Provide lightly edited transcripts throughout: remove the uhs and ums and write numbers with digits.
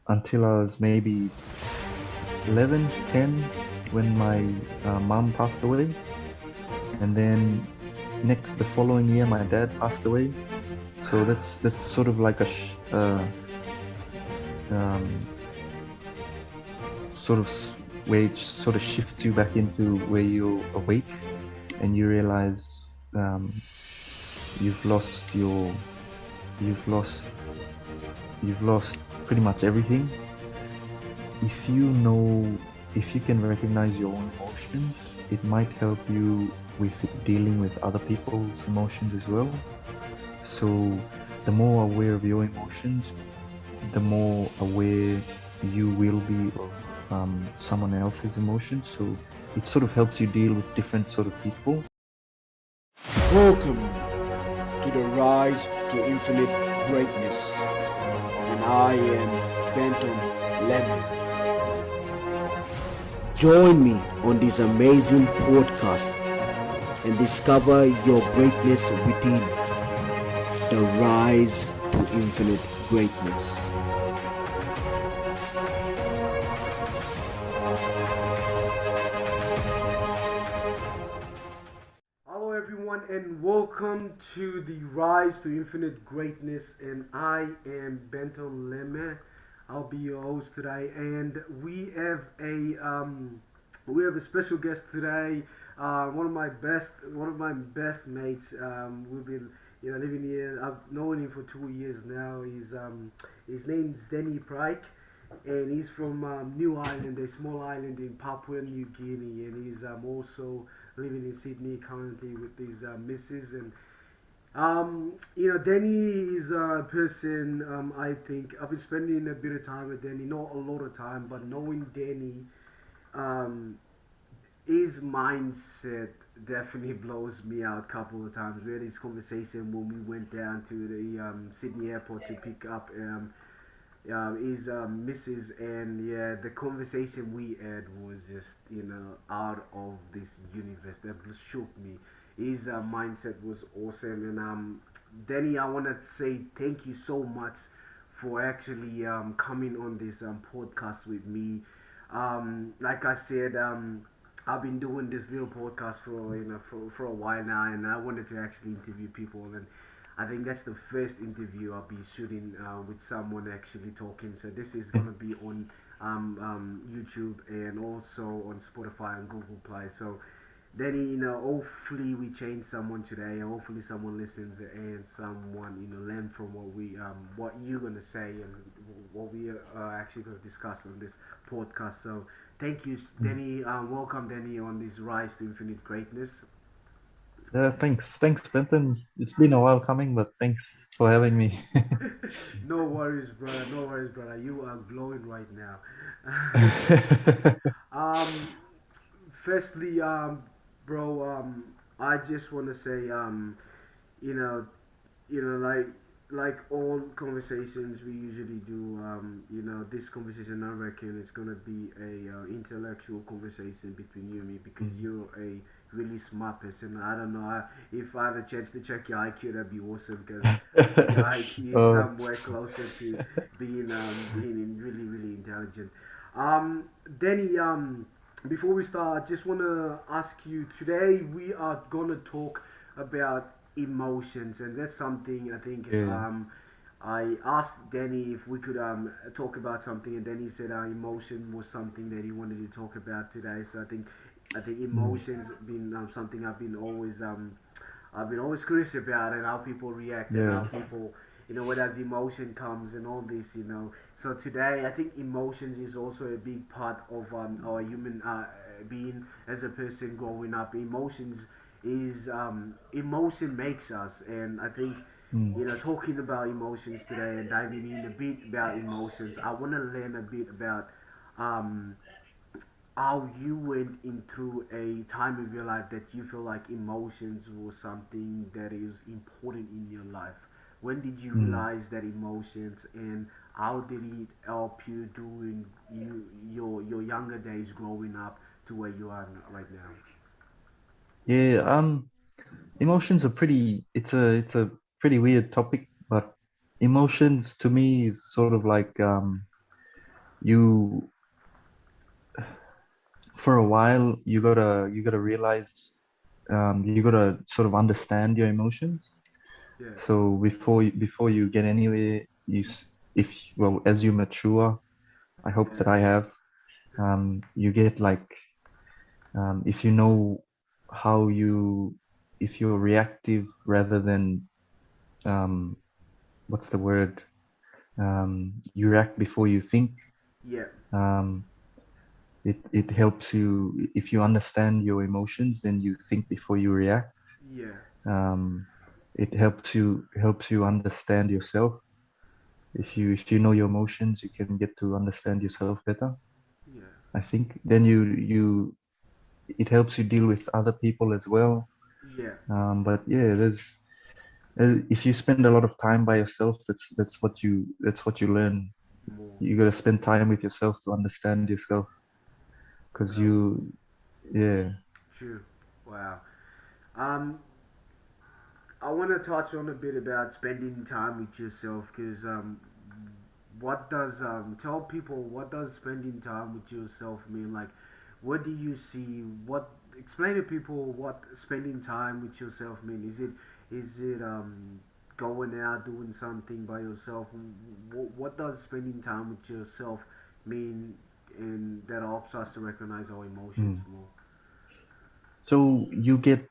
until I was maybe 11, 10, when my mom passed away. And then the following year, my dad passed away. So that's sort of like um, sort of where it sort of shifts you back into where you're awake and you realize you've lost your you've lost you've lost pretty much everything. If you know, if you can recognize your own emotions, it might help you with dealing with other people's emotions as well. So the more aware of your emotions, the more aware you will be of someone else's emotions. So it sort of helps you deal with different sort of people. Welcome to the Rise to Infinite Greatness, and I am Benton Lemon. Join me on this amazing podcast and discover your greatness within. The Rise to Infinite Greatness. Hello everyone and welcome to the Rise to Infinite Greatness, and I am Benton Leme. I'll be your host today, and we have a special guest today. One of my best mates. We've been living here. I've known him for 2 years now. His name's Danny Pryke, and he's from New Island, a small island in Papua New Guinea, and he's also living in Sydney currently with his missus. And Danny is a person. I think I've been spending a bit of time with Danny, not a lot of time, but knowing Danny, um, his mindset definitely blows me out a couple of times. We had this conversation when we went down to the Sydney airport to pick up his missus, and yeah, the conversation we had was just out of this universe. That shook me. His mindset was awesome, and Danny, I want to say thank you so much for actually coming on this podcast with me. Like I said, I've been doing this little podcast for a while now, and I wanted to actually interview people, and I think that's the first interview I'll be shooting with someone actually talking. So this is gonna be on YouTube and also on Spotify and Google Play. So then hopefully we change someone today. Hopefully someone listens and someone learn from what you're gonna say and what we are actually gonna discuss on this podcast. So thank you, Danny. Welcome, Danny, on this Rise to Infinite Greatness. Thanks, Benton. It's been a while coming, but thanks for having me. No worries, brother. No worries, brother. You are glowing right now. um, Firstly, bro, I just want to say, you know, like all conversations we usually do. This conversation, I reckon, it's gonna be a intellectual conversation between you and me because you're a really smart person. I don't know if I have a chance to check your IQ, that'd be awesome because I think your IQ is Oh, somewhere closer to being really really intelligent. Danny, before we start, I just want to ask you. Today we are gonna talk about emotions, and that's something I think. yeah, I asked Danny if we could talk about something, and then he said emotion was something that he wanted to talk about today. So I think mm, emotions been something I've been always curious about, and how people react and yeah, how people where does emotion comes and all this. So today I think emotions is also a big part of our human being as a person growing up. Emotion makes us, and I think mm, talking about emotions today and diving in a bit about emotions, I want to learn a bit about um, how you went in through a time of your life that you feel like emotions was something that is important in your life. When did you mm. realize that emotions, and how did it help you during your younger days growing up to where you are right now? Yeah. Emotions are pretty. It's a pretty weird topic, but emotions to me is sort of like you for a while you gotta realize, you gotta sort of understand your emotions. Yeah. So before you get anywhere, if well, as you mature, I hope that Yeah. I have, you get like, if you know how you, if you're reactive rather than, um, what's the word? You react before you think. Yeah. Um, it helps you if you understand your emotions, then you think before you react. Yeah. Um, it helps you understand yourself. If you know your emotions, you can get to understand yourself better. Yeah. I think then you it helps you deal with other people as well. Yeah. But yeah, if you spend a lot of time by yourself, that's what you learn. More. You got to spend time with yourself to understand yourself, because Well, yeah. true. Wow. Um, I want to touch on a bit about spending time with yourself because what does tell people what does spending time with yourself mean? Like, what do you see? What explain to people what spending time with yourself mean? Is it going out doing something by yourself? What does spending time with yourself mean? And that helps us to recognize our emotions Mm. more. So you get,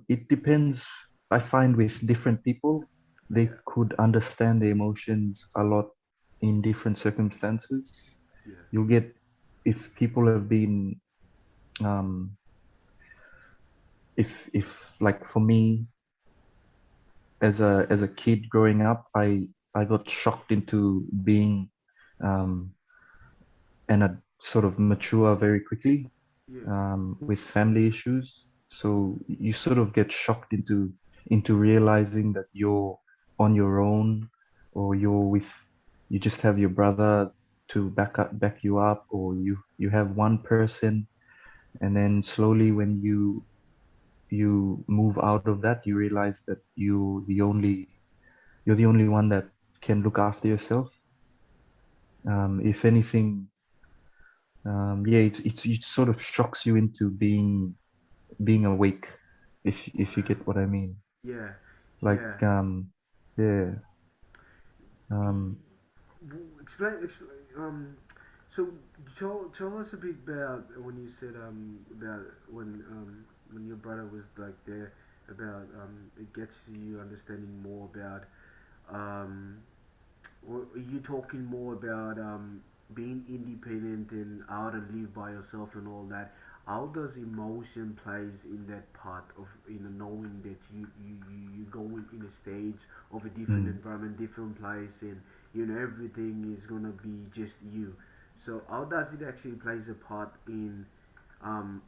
it depends. I find with different people, Yeah, they could understand the emotions a lot in different circumstances. yeah, You'll get, if people have been, um, if like for me, as a kid growing up, I got shocked into being, um, and a sort of mature very quickly, yeah, with family issues. So you sort of get shocked into realizing that you're on your own, or you just have your brother to back you up, or you have one person, and then slowly when you move out of that, you realize that you're the only one that can look after yourself. If anything, yeah, it sort of shocks you into being awake, if you wow, get what I mean. yeah, Like, yeah. yeah, Y- um, explain. So tell us a bit about when you said about when your brother was like there about it gets you understanding more about um or are you talking more about being independent and how to live by yourself and all that? How does emotion plays in that part of knowing that you going in a stage of a different mm, environment, different place, and everything is gonna be just you. So how does it actually plays a part in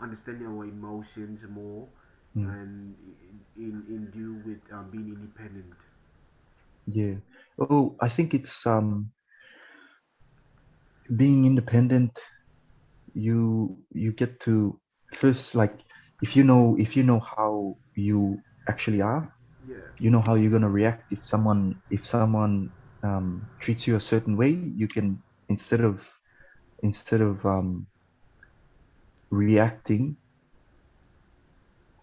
understanding our emotions more mm, and in deal with being independent? yeah. Oh, I think it's, being independent. You get to first, like, if you know how you actually are, Yeah, you know how you're gonna react if someone treats you a certain way. You can, instead of reacting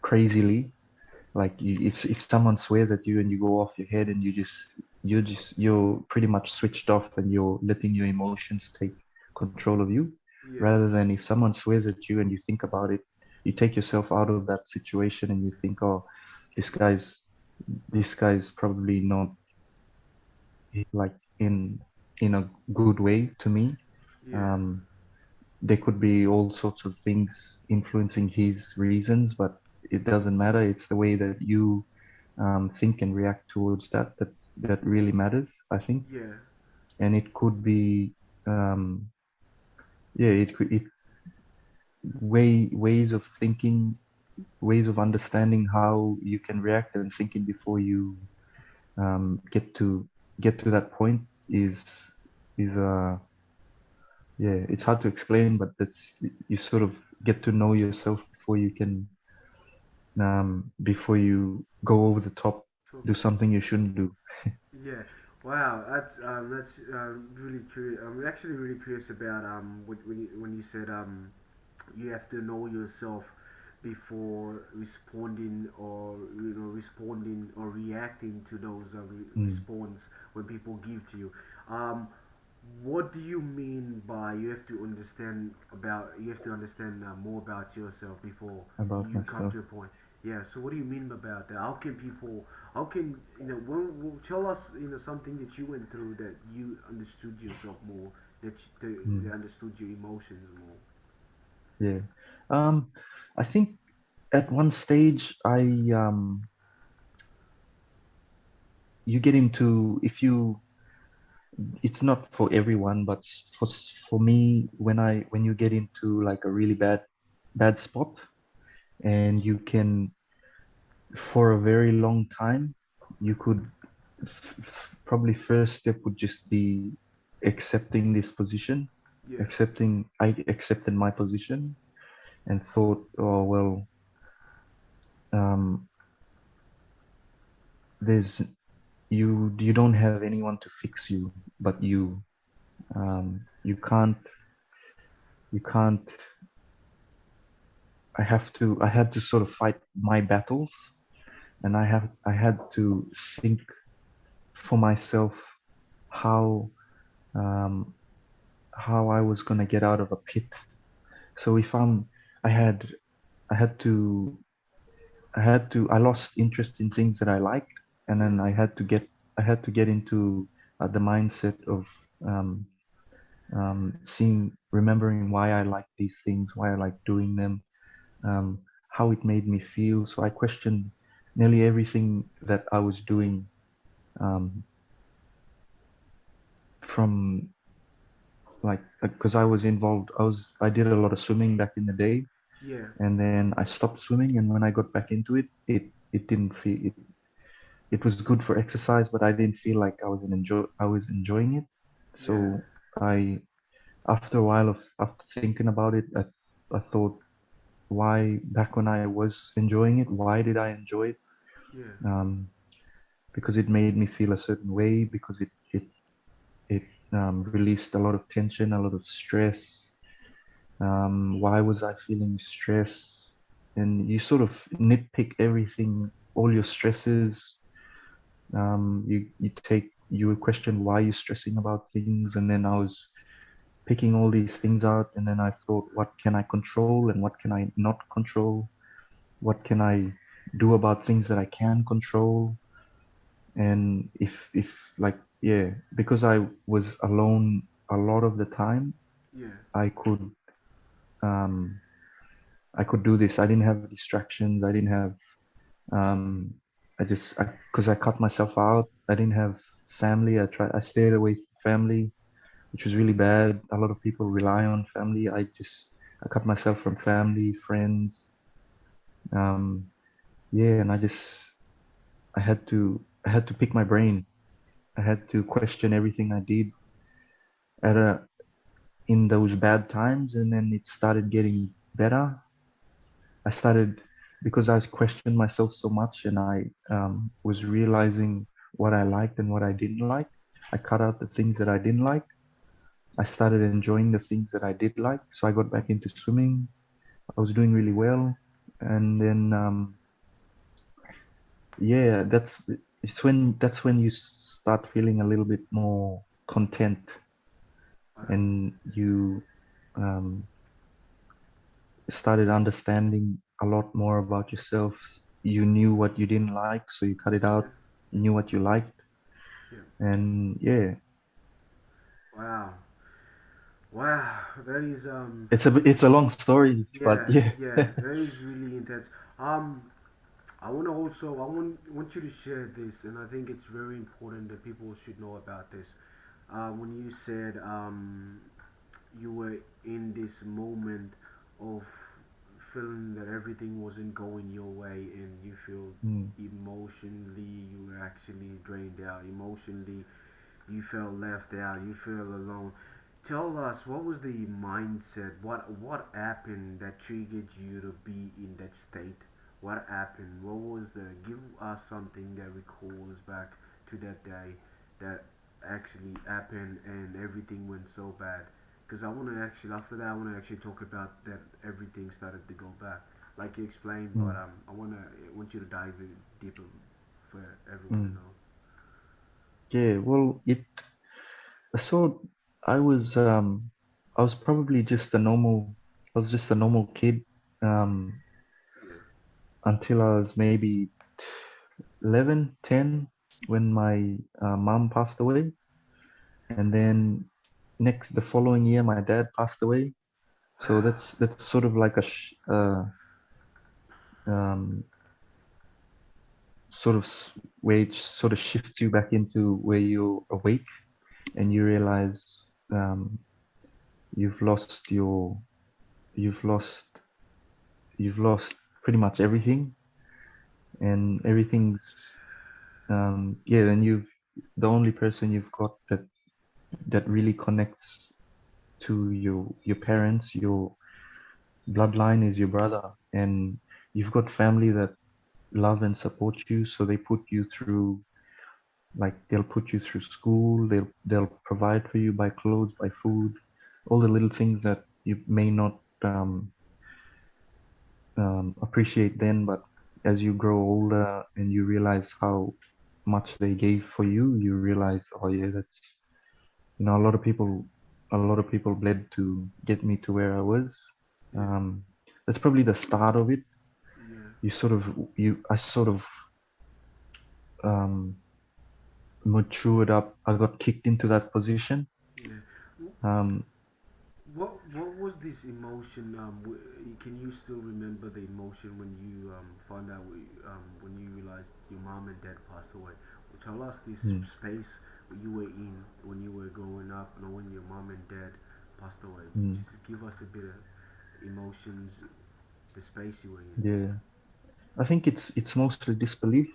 crazily, like, if someone swears at you and you go off your head, and you're pretty much switched off, and you're letting your emotions take control of you, yeah, rather than if someone swears at you and you think about it, you take yourself out of that situation, and you think, oh, this guy's this guy's probably not, like, in a good way to me. yeah, um there could be all sorts of things influencing his reasons, but it doesn't matter. It's the way that you, think and react towards that really matters, I think. yeah. And it could be, yeah, it ways of thinking, ways of understanding how you can react, and thinking before you, get to that point, is yeah, it's hard to explain, but that's you sort of get to know yourself before you go over the top, So do something you shouldn't do. yeah. Wow, that's really curious. I'm actually really curious about when you said you have to know yourself before responding or responding or reacting to those Mm. response when people give to you. Um, what do you mean by you have to understand more about yourself before About you come myself. to a point? Yeah. So what do you mean about that? How can people? How can tell us something that you went through that you understood yourself more, they Mm. understood your emotions more. Yeah. Um, I think at one stage you get into if you it's not for everyone, but for me when you get into like a really bad spot and you can for a very long time you could probably first step would just be accepting this position, Yeah. accepting I accepted my position and thought, oh well, um, there's you don't have anyone to fix you but you. You can't. I had to sort of fight my battles, and I had to think for myself how um, how I was gonna get out of a pit. So if I had I had to I lost interest in things that I liked, and Yeah. then I had to get into the mindset of um, remembering why I like these things, why I like doing them, um, how it made me feel. So I questioned nearly everything that I was doing, um, from like because I was involved. I did a lot of swimming back in the day, Yeah. and then I stopped swimming. And when I got back into it, it didn't feel it. It was good for exercise, but I didn't feel like I was enjoying it. Yeah. So I after a while of after thinking about it, I thought, why back when I was enjoying it, why did I enjoy it? Yeah. Um, because it made me feel a certain way, because it released a lot of tension, a lot of stress. Why was I feeling stress? And you sort of nitpick everything, all your stresses. You question why you're stressing about things, and then I was picking all these things out, and then I thought, what can I control and what can I not control? What can I do about things that I can control? And if like, yeah, because I was alone a lot of the time, Yeah. I could um I could do this. I didn't have distractions. I didn't have um because I cut myself out. I didn't have family. I stayed away from family, which was really bad. A lot of people rely on family. I cut myself from family, friends. Um yeah, and I had to pick my brain. I had to question everything I did at a in those bad times, and then it started getting better. I started because I was questioning myself so much, and I was realizing what I liked and what I didn't like. I cut out the things that I didn't like. I started enjoying the things that I did like. So I got back into swimming. I was doing really well, and then yeah, that's when you start feeling a little bit more content, Wow. and you um, started understanding a lot more about yourself. You knew what you didn't like, so you cut it Yeah. out. You knew what you liked, Yeah. and yeah, Wow. Wow. That is it's a long story, but yeah, yeah. yeah, that is really intense. Um, I want you to share this, and I think it's very important that people should know about this. When you said you were in this moment of feeling that everything wasn't going your way, and you feel Mm, emotionally you were actually drained out. Emotionally, you felt left out. You feel alone. Tell us, what was the mindset? What happened that triggered you to be in that state? What happened? What was the? Give us something that recalls back to that day that actually happened and everything went so bad. Because I want to actually, after that, I want to actually talk about that everything started to go bad, like you explained. But mm, I want you to dive in deeper for everyone to mm. know. Yeah, well, so I was, I was probably just a normal, I was just a normal kid, um, Yeah. until I was maybe 11, 10, when my mom passed away. And then the following year, my dad passed away. So that's sort of like um, sort of where it sort of shifts you back into where you're awake and you realize you've lost your you've lost you've lost pretty much everything, and everything's yeah. Then the only person you've got that really connects to your parents, your bloodline, is your brother. And you've got family that love and support you, so they put you through, like they'll put you through school, they'll provide for you, buy clothes, buy food, all the little things that you may not appreciate then, but as you grow older and you realize how much they gave for you, you realize, oh yeah, that's, a lot of people bled to get me to where I was. Yeah. um, that's probably the start of it. Yeah. You sort of you I sort of um, matured up. I got kicked into that position. Yeah. um, What was this emotion? Can you still remember the emotion when you found out when you realized your mom and dad passed away? Tell us this mm, space you were in when you were growing up, knowing your mom and dad passed away. mm, Just give us a bit of emotions, the space you were in. yeah, I think it's mostly disbelief.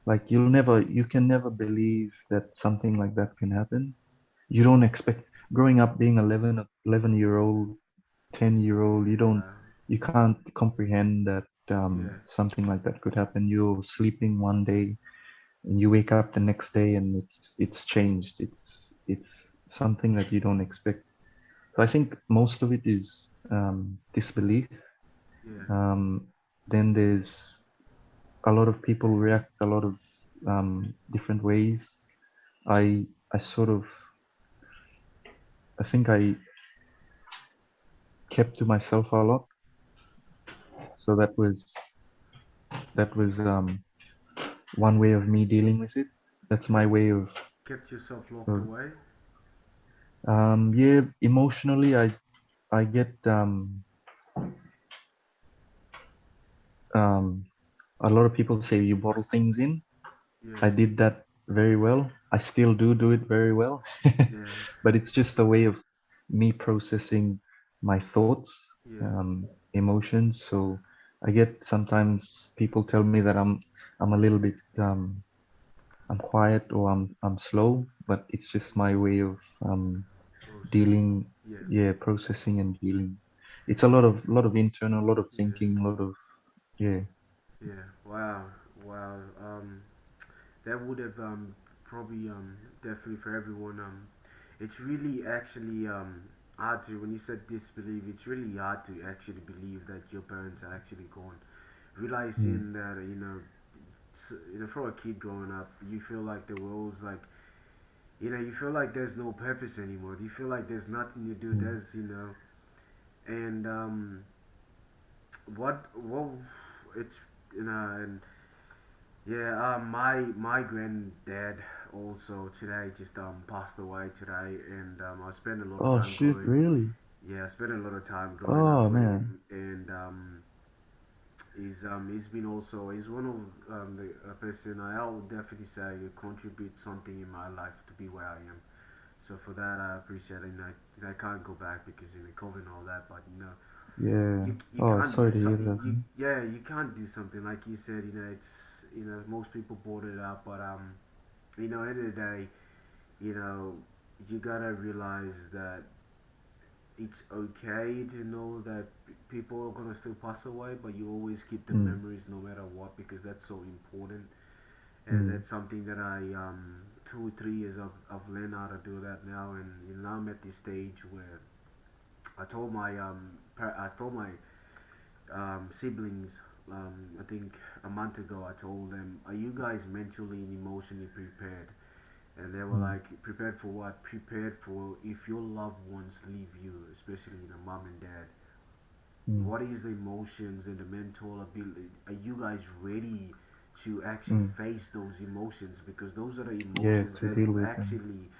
Like you can never believe that something like that can happen. You don't expect, growing up being 11 year old, 10-year old, Wow. you can't comprehend that Yeah. something like that could happen. You're sleeping one day and you wake up the next day and it's changed. It's something that you don't expect. So I think most of it is disbelief. Yeah. Um, then there's a lot of people react a lot of different ways. I sort of, I think I kept to myself a lot. So that was one way of me dealing with it. That's my Kept way of, kept yourself locked of away. yeah, emotionally I get um a lot of people say you bottle things in. Yeah. I did that very well. I still do it very well. Yeah. But it's just a way of me processing my thoughts, Yeah. emotions. So I get, sometimes people tell me that I'm a little bit I'm quiet, or I'm slow, but it's just my way of Processing. dealing, Yeah. yeah, processing and dealing. It's a lot of internal, a lot of Yeah. thinking, a lot of, yeah. Yeah. Wow. Wow. That would have probably definitely for everyone it's really actually hard to, when you said disbelief, it's really hard to actually believe that your parents are actually gone, Mm, realizing that for a kid growing up you feel like the world's like, you feel like there's no purpose anymore, you feel like there's nothing to do, mm, there's and what it's and yeah, my granddad also today just passed away today, and I spent a lot of oh time shit, growing. really? Yeah, I spent a lot of time growing up Oh with man. him, and he's been also, he's one of the a person I'll definitely say contribute something in my life to be where I am. So for that I appreciate it. And I can't go back because in the COVID and all that, but Yeah. you Oh, can't sorry do to hear something. that, man. Yeah, you can't do something like you said. It's most people brought it up, but end of the day, you know, you gotta realize that it's okay to know that people are gonna still pass away, but you always keep the Mm, memories no matter what, because that's so important. And mm, that's something that I 2 3 years I've learned how to do that now, and now I'm at this stage where I told my siblings, I think a month ago, I told them, "Are you guys mentally and emotionally prepared?" And they were mm, like, "Prepared for what?" "Prepared for if your loved ones leave you, especially mom and dad. mm, What is the emotions and the mental ability? Are you guys ready to actually mm. face those emotions? Because those are the Yeah, emotions to that deal will with them. actually,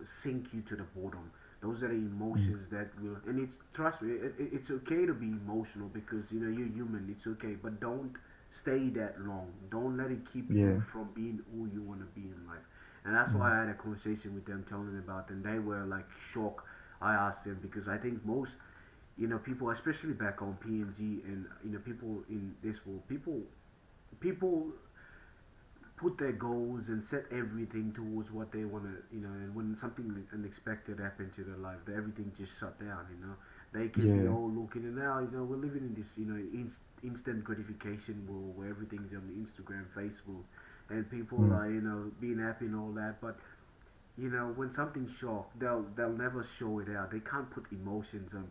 sink you to the bottom. Those are the Mm. emotions that will, and it's trust me, it's okay to be emotional because you're human. It's okay, but don't stay that long. Don't let it keep you Yeah. from being who you want to be in life. And that's why Mm. I had a conversation with them, telling them about, and they were like shocked. I asked them because I think most people, especially back on PNG, and people in this world, people put their goals and set everything towards what they want to, and when something unexpected happened to their life, everything just shut down. They can be Yeah. all looking, and now we're living in this instant gratification world where everything's on Instagram, Facebook, and people Mm. are being happy and all that, but when something's shocked, they'll never show it out. They can't put emotions on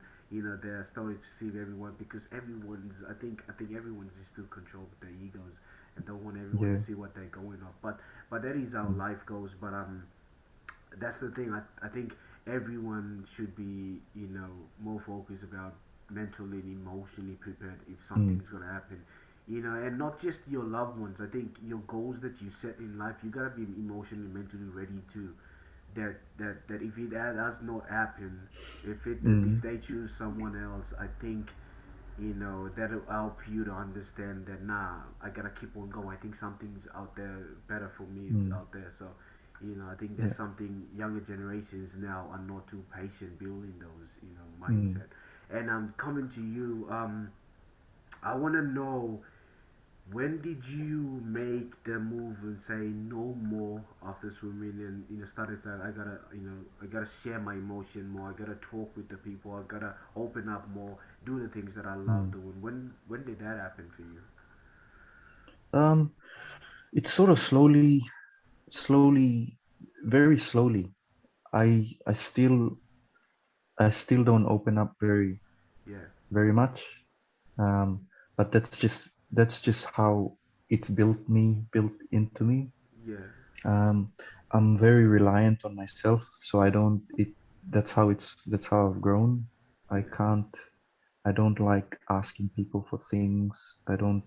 their story to see everyone, because everyone's I think everyone's is still controlled with their egos and don't want everyone to Yeah. see what they're going off. But that is how Mm. life goes. But that's the thing. I think everyone should be more focused about mentally and emotionally prepared if Mm. something's gonna happen. And not just your loved ones. I think your goals that you set in life, you gotta be emotionally, mentally ready too. That if that does not happen, if Mm. they choose someone else, I think that'll help you to understand that, nah, I gotta keep on going. I think something's out there better for me. It's Mm. out there. So I think Yeah. that's something younger generations now are not too patient building those Mm. mindset. And I'm coming to you. I want to know, when did you make the move and say no more after swimming, and started that I gotta share my emotion more. I gotta talk with the people. I gotta open up more. Do the things that I love Mm. doing. When did that happen for you? Um, it's sort of slowly, very slowly. I still don't open up Yeah, very much. Um, but that's just how it's built into me. yeah, Um, I'm very reliant on myself, so I don't. It that's how I've grown. I yeah. can't. I don't like asking people for things. I don't.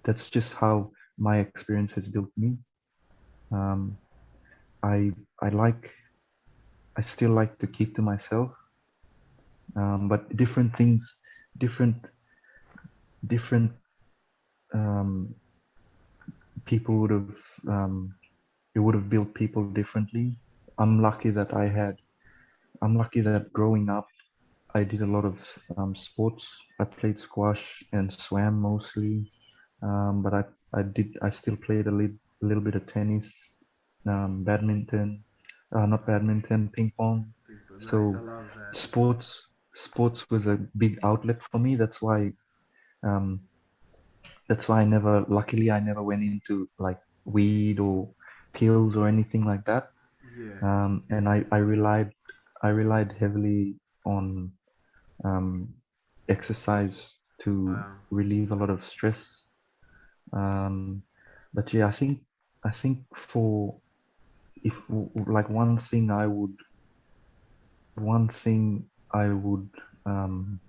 That's just how my experience has built me. Um, I I like. I still like to keep to myself. But different things, different different um, people would have. It would have built people differently. I'm lucky that I had. I'm lucky that growing up I did a lot of sports. I played squash and swam mostly, but I still played a little bit of tennis, badminton, not badminton, ping pong. People, nice. I So love that. sports was a big outlet for me. Um, that's why luckily I never went into like weed or pills or anything like that. Yeah. And I relied heavily on um, exercise to Wow. relieve a lot of stress. Um, but yeah, I think for if like one thing I would um,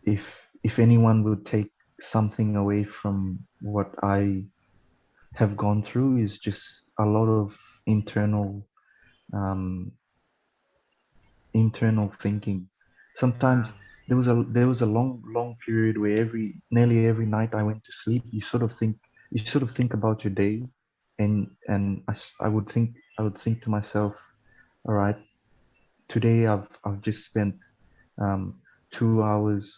if anyone would take something away from what I have gone through is just a lot of internal um, internal thinking. Wow. Sometimes there was a long period where nearly every night I went to sleep. You sort of think about your day, and I would think to myself, all right, today I've just spent um, 2 hours,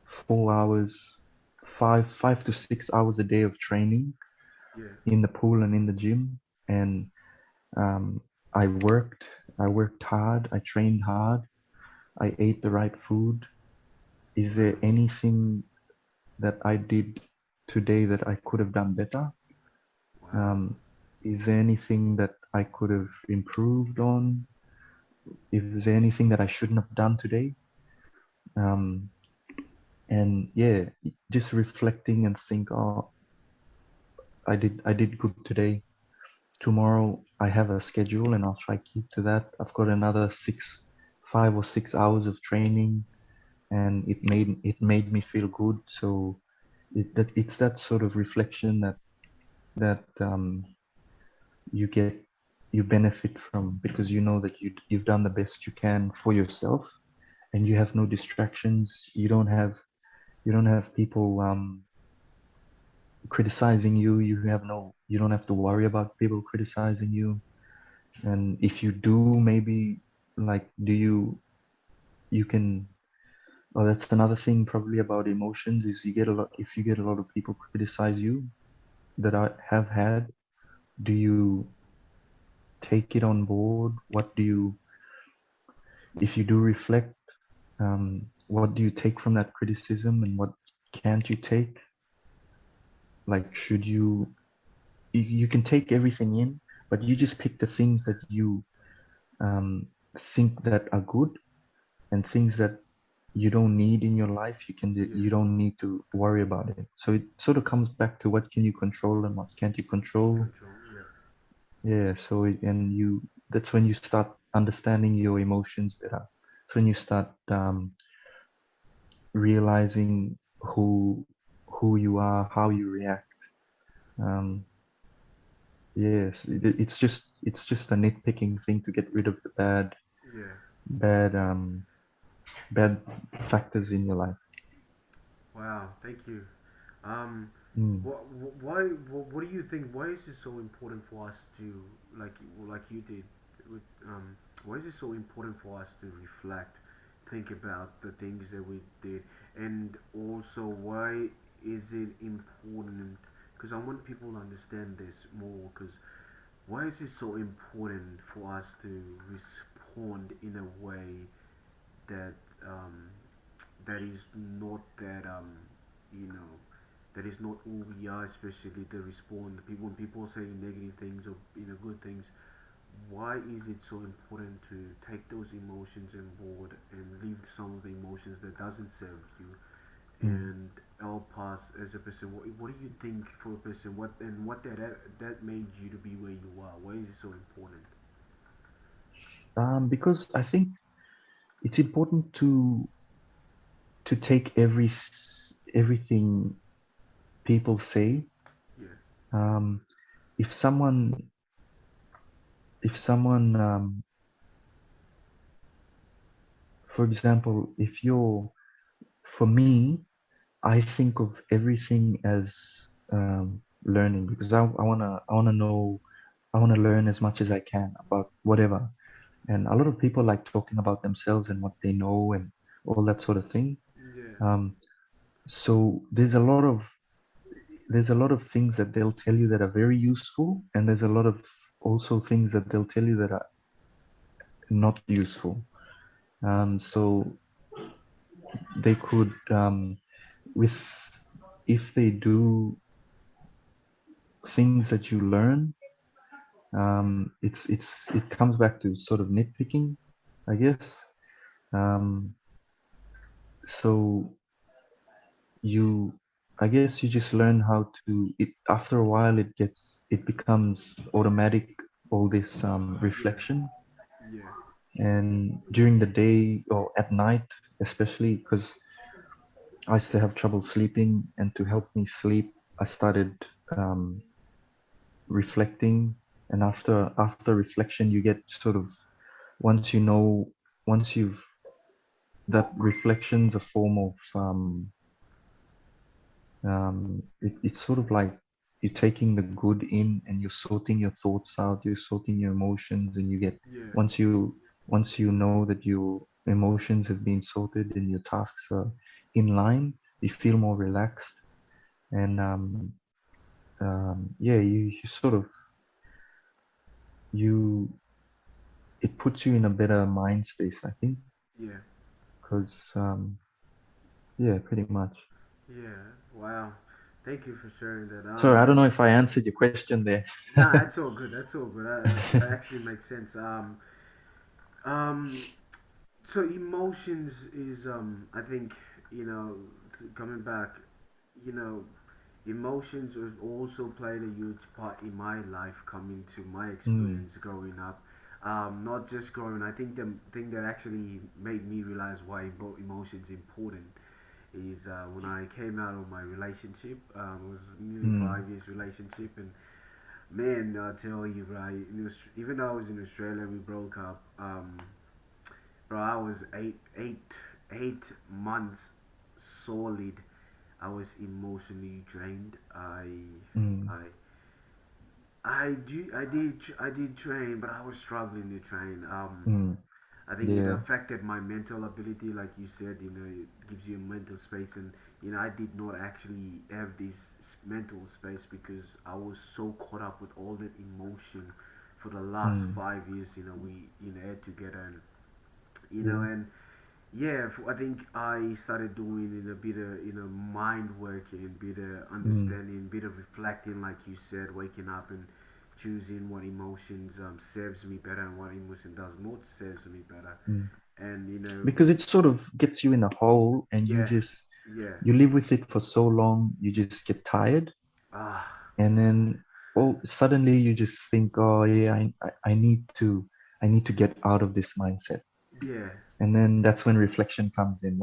4 hours, five to 6 hours a day of training Yeah. in the pool and in the gym, and um, I worked. I worked hard. I trained hard. I ate the right food. Is there Wow. anything that I did? today that I could have done better? Wow. Um, is there anything that I could have improved on? Is there anything that I shouldn't have done today? Um, and yeah, just reflecting and think, oh, I did good today. Tomorrow I have a schedule and I'll try keep to that. I've got another 5 or 6 hours of training, and it made me feel good. So it's that sort of reflection that you get you benefit from, because you know that you've done the best you can for yourself, and you have no distractions. You don't have people criticizing you. You don't have to worry about people criticizing you. And if you do, maybe, like, you can, oh, that's another thing probably about emotions, is if you get a lot of people criticize you, that I have had, do you take it on board? If you do reflect, what do you take from that criticism, and what can't you take? Like, you can take everything in, but you just pick the things that you um, think that are good, and things that you don't need in your life, Yeah. you don't need to worry about it. So it sort of comes back to what can you control and what can't you control. Control. Yeah. Yeah. That's when you start understanding your emotions better. It's when you start realizing who you are, how you react. Um, yes, it's just a nitpicking thing to get rid of the Yeah. bad bad factors in your life. Wow. Thank you. Um, Mm. what do you think? Why is it so important for us to, like you did with why is it so important for us to reflect, think about the things that we did, and also why is it important? Because I want people to understand this more. Because why is it so important for us to respond in a way that um, that is not that you know that is not who we are, especially the respond people when people say negative things or good things. Why is it so important to take those emotions on board and leave some of the emotions that doesn't serve you Mm. and help us as a person? What do you think for a person, what that made you to be where you are? Why is it so important? Because I think it's important to take everything people say. Yeah. Um, if someone, for example, for me, I think of everything as learning, because I wanna learn as much as I can about whatever. And a lot of people like talking about themselves and what they know and all that sort of thing. Yeah. Um, so there's a lot of things that they'll tell you that are very useful, and there's a lot of also things that they'll tell you that are not useful. So they could, with if they do things that you learn, it comes back to sort of nitpicking, I guess. Um, so you I guess you just learn how to it after a while. It becomes automatic, all this Yeah. reflection. Yeah. And during the day or at night, especially, because I used to have trouble sleeping, and to help me sleep, I started um, reflecting. And after reflection, you get sort of, once you know once you've that reflection's a form of it's sort of like you're taking the good in, and you're sorting your thoughts out, you're sorting your emotions, and you get, Yeah. once you know that your emotions have been sorted and your tasks are in line, you feel more relaxed. And yeah, you sort of you it puts you in a better mind space, I think, Yeah. because yeah, pretty much. Yeah. Wow. Thank you for sharing that. Sorry, I don't know if I answered your question there. Nah, that's all good. That's all good. That actually makes sense. Um, so emotions is I think you know coming back, you know, emotions have also played a huge part in my life coming to my Mm, experience growing up. Not just growing. I think the thing that actually made me realize why emotions important is when I came out of my relationship. It was nearly mm, 5 years relationship, and man, I tell you, right, even though I was in Australia, we broke up. Bro, I was 8 months solid. I was emotionally drained. mm, I, I did train, but I was struggling to train. mm. I think it Yeah. affected my mental ability, like you said. It gives you a mental space, and I did not actually have this mental space because I was so caught up with all that emotion for the last Mm, 5 years. We had together, and yeah. and yeah, I think I started doing a bit of mind work and bit of Mm, understanding, bit of reflecting, like you said, waking up and choosing what emotions serves me better and what emotion does not serves me better. mm. And Because it sort of gets you in a hole, and yeah, yeah, you live with it for so long, you just get tired, ah, and then oh, suddenly you just think, oh yeah, I I need to get out of this mindset, yeah, and then that's when reflection comes in.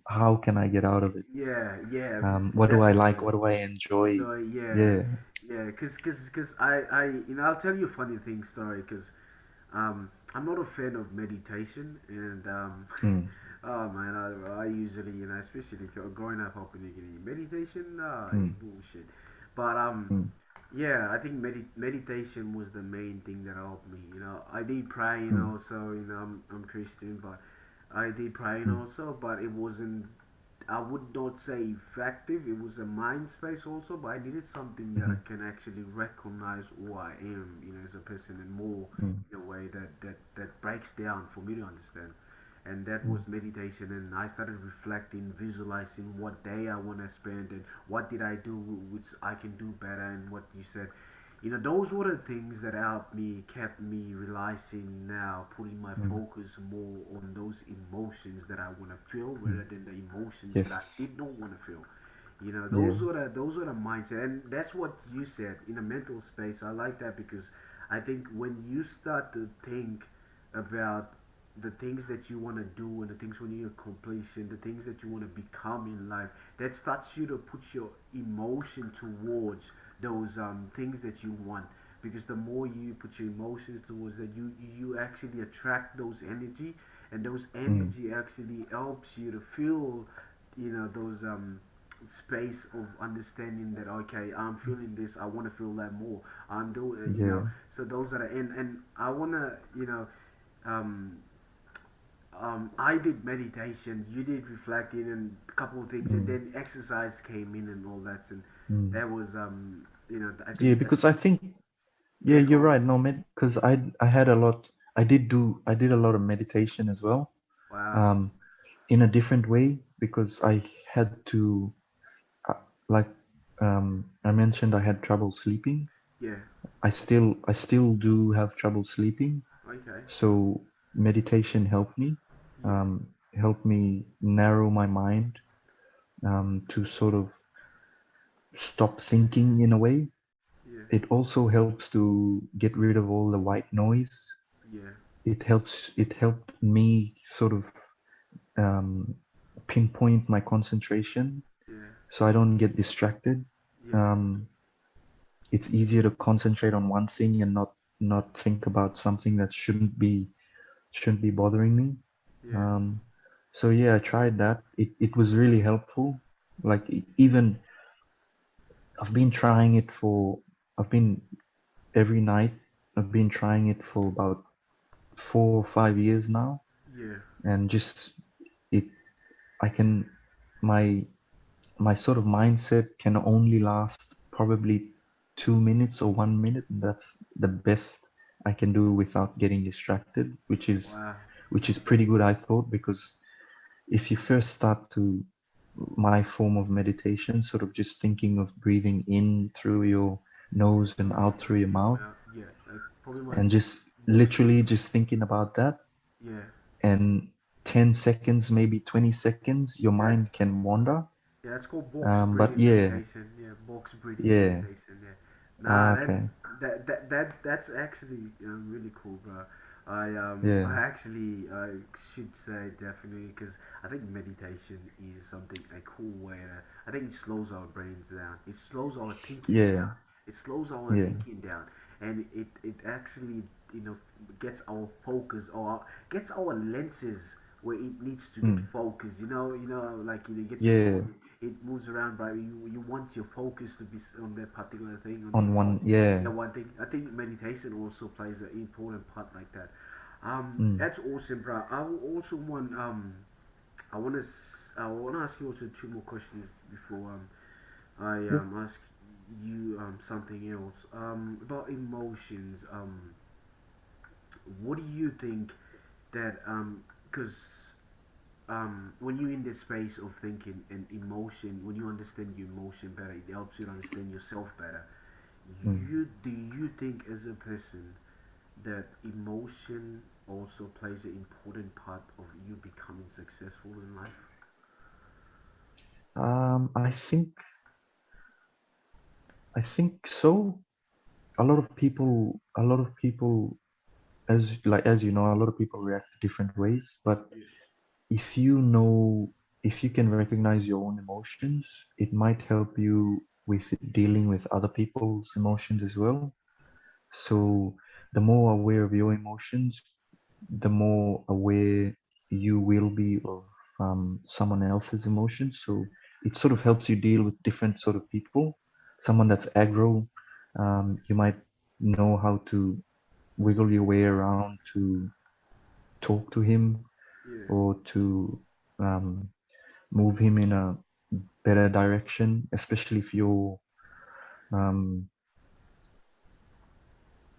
How can I get out of it? yeah, yeah, What do I like? definitely. What do I enjoy? Enjoy, yeah, Yeah. yeah, cause I I'll tell you a funny thing story, cause I'm not a fan of meditation, and Mm, oh man, I usually especially growing up Papua New Guinea, meditation, mm, bullshit. But mm, yeah, I think meditation was the main thing that helped me. I did pray, mm, so I'm Christian, but I did pray, mm, also, but it wasn't. I would not say effective. It was a mind space also, but I needed something that I mm, can actually recognize who I am, as a person, and more mm, in a way that breaks down for me to understand. And that mm, was meditation, and I started reflecting, visualizing what day I want to spend, and what did I do which I can do better, and what you said. Those were the things that helped me, kept me realizing now, putting my mm, focus more on those emotions that I want to feel mm. rather than the emotions that I Yes. did not want to feel. Yeah. Those were the mindset, and that's what you said in a mental space. I like that because I think when you start to think about the things that you want to do and the things when you accomplish and the things that you want to become in life, that starts you to put your emotion towards those things that you want, because the more you put your emotions towards that, you actually attract those energy, and those Mm, energy actually helps you to feel those space of understanding that, okay, I'm feeling this, I want to feel that more. I'm doing yeah. so those are and I want to um I did meditation, you did reflecting and a couple of things, and Mm, then exercise came in and all that, and mm. that was I Yeah, think because that's I think yeah, yeah, you're go on. right. No, because I had a lot. I did a lot of meditation as well. Wow. Um, in a different way because I had to uh, like I mentioned I had trouble sleeping. Yeah. I still do have trouble sleeping. Okay. So meditation Yeah. helped me narrow my mind to sort of stop thinking in a way. Yeah. It also helps to get rid of all the white noise. Yeah. It helped me sort of um, pinpoint my concentration Yeah. so I don't get distracted. Yeah. Um, it's easier to concentrate on one thing and not think about something that shouldn't be bothering me. Yeah. Um, so yeah, I tried that. It was really helpful. Like even I've been trying it for I've been every night. I've been trying it for about 4 or 5 years now, Yeah. and just it I can my my sort of mindset can only last probably 2 minutes or 1 minute. And that's the best I can do without getting distracted, Wow. which is pretty good, I thought, because if you first start to my form of meditation, sort of just thinking of breathing in through your nose and Nose out through your into your mouth, mouth. Yeah, probably my and just most. literally just thinking about that. Yeah, And 10 seconds, maybe 20 seconds, your yeah, mind can wander. yeah. It's called box But breathing yeah, meditation. Yeah, box breathing yeah. meditation. Yeah. Nah, Okay. that's actually really cool, bro. Yeah. I actually should say definitely because I think meditation is something a cool way to. I think it slows our brains down. It slows our thinking down. Yeah. It slows our Yeah. thinking down, and it actually gets our focus or gets our lenses where it needs to get Mm. focused. Like you get your Yeah. phone, it moves around, but you want your focus to be on that particular thing on your On phone. one. Yeah. Yeah, one thing. I think meditation also plays an important part like that. Mm. That's awesome, bro. I will also want I want to ask you also two more questions before I Yep. ask you something else about emotions. What do you think that because when you're in the space of thinking and emotion, when you understand your emotion better, it helps you to understand yourself better. Mm. You think as a person that emotion also plays an important part of you becoming successful in life? I think so. A lot of people, as you know, a lot of people react different ways. But Yeah, if you know, if you can recognize your own emotions, it might help you with dealing with other people's emotions as well. So the more aware of your emotions, the more aware you will be of someone else's emotions. So it sort of helps you deal with different sort of people. Someone that's aggro, you might know how to wiggle your way around to talk to him, yeah, or to um, move him in a better direction, especially if you're um,